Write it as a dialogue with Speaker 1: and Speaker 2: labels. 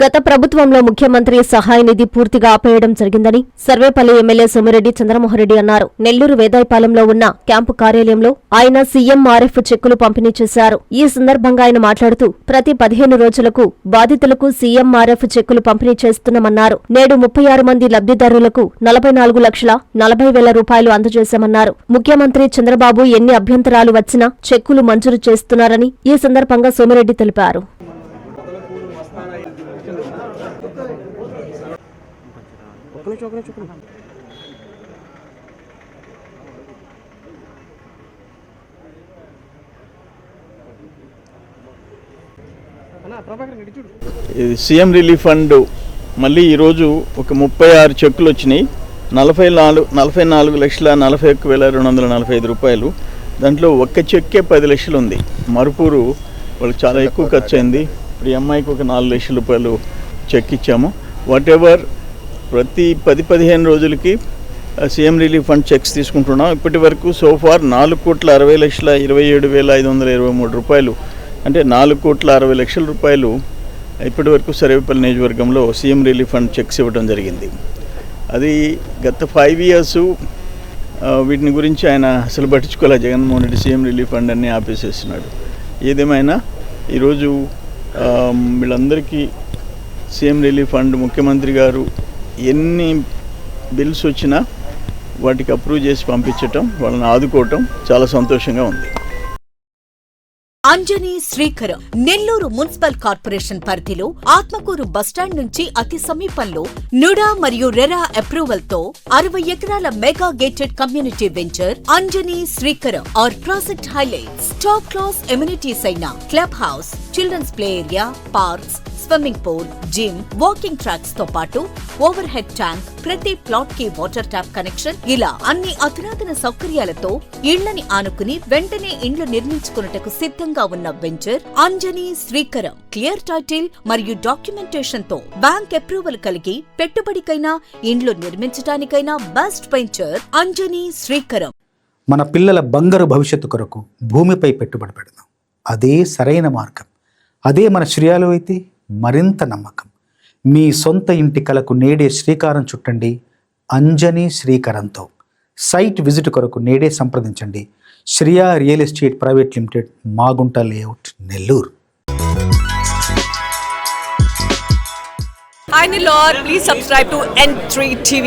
Speaker 1: గత ప్రభుత్వంలో ముఖ్యమంత్రి సహాయ నిధి పూర్తిగా ఆపేయడం జరిగిందని సర్వేపల్లి ఎమ్మెల్యే సోమిరెడ్డి చంద్రమోహన్రెడ్డి అన్నారు. నెల్లూరు వేదాయపాలెంలో ఉన్న క్యాంపు కార్యాలయంలో ఆయన సీఎంఆర్ఎఫ్ చెక్కులు పంపిణీ చేశారు. ఈ సందర్భంగా ఆయన మాట్లాడుతూ ప్రతి 15 రోజులకు బాధితులకు సీఎంఆర్ఎఫ్ చెక్కులు పంపిణీ చేస్తున్నామన్నారు. నేడు 36 మంది లబ్ధిదారులకు 44,40,000 రూపాయలు అందజేశామన్నారు. ముఖ్యమంత్రి చంద్రబాబు ఎన్ని అభ్యంతరాలు వచ్చినా చెక్కులు మంజూరు చేస్తున్నారని ఈ సందర్భంగా సోమిరెడ్డి తెలిపారు.
Speaker 2: ఇది సీఎం రిలీఫ్ ఫండ్ మళ్ళీ ఈరోజు ఒక 36 చెక్కులు వచ్చినాయి. 44,41,245 రూపాయలు. దాంట్లో ఒక్క చెక్కే 10 లక్షలు ఉంది. మరుపూరు వాళ్ళకి చాలా ఎక్కువ ఖర్చు అయింది. ఇప్పుడు ఈ అమ్మాయికి ఒక 4 లక్షల రూపాయలు చెక్ ఇచ్చాము. వాట్ ఎవర్ ప్రతి 10-15 రోజులకి సీఎం రిలీఫ్ ఫండ్ చెక్స్ తీసుకుంటున్నాం. ఇప్పటి వరకు సోఫార్ 4,60,27,523 రూపాయలు, అంటే 4,60,00,000 రూపాయలు ఇప్పటి వరకు సర్వేపల్లి నియోజకవర్గంలో సీఎం రిలీఫ్ ఫండ్ చెక్స్ ఇవ్వడం జరిగింది. అది గత 5 ఇయర్స్ వీటిని గురించి ఆయన అసలు పట్టించుకోలే. Jaganmohan Reddy CM relief fund అన్నీ ఆపేసేస్తున్నాడు. ఏదేమైనా ఈరోజు వీళ్ళందరికీ సీఎం రిలీఫ్ ఫండ్ ముఖ్యమంత్రి గారు ఎన్ని బిల్స్ వచ్చినా వాటికి అప్రూవ్ చేసి పంపించటం, వాళ్ళని ఆదుకోవటం చాలా సంతోషంగా ఉంది.
Speaker 3: అంజనీ శ్రీకరం నెల్లూరు మున్సిపల్ కార్పొరేషన్ పరిధిలో ఆత్మకూరు బస్టాండ్ నుంచి అతి సమీపంలో నుడా మరియు రెరా అప్రూవల్ తో 60 ఎకరాల mega gated community venture Anjani శ్రీకరం. Our project highlights top class amenities అయిన club house, children's play area, parks, swimming pool, gym, walking tracks తో పాటు ఓవర్ హెడ్ ట్యాంక్, ప్రతి ప్లాట్ కి వాటర్ ట్యాప్ కనెక్షన్, ఇలా అన్ని అధునాతన సౌకర్యాలతో ఇళ్లని ఆనుకుని వెంటనే ఇండ్లు నిర్మించుకున్నటకు సిద్ధంగా ఉన్న venture Anjani Srikaram. Clear title మరియు డాక్యుమెంటేషన్ తో బ్యాంక్ అప్రూవల్ కలిగి పెట్టుబడికైనా ఇండ్లు నిర్మించడానికైనా బెస్ట్ వెంచర్ అంజనీ శ్రీకరం.
Speaker 4: మన పిల్లల బంగారు భవిష్యత్తు కొరకు భూమిపై పెట్టుబడి పెడదాం. అదే సరైన మార్గం. అదే మన శ్రేయాలు అయితే మరింత నమ్మకం. మీ సొంత ఇంటి కలకు నేడే శ్రీకారం చుట్టండి అంజనీ శ్రీకరంతో. సైట్ విజిట్ కొరకు నేడే సంప్రదించండి. Shriya real estate private limited, Magunta layout, Nellore.
Speaker 5: Hi Nilor, please subscribe to N3 TV.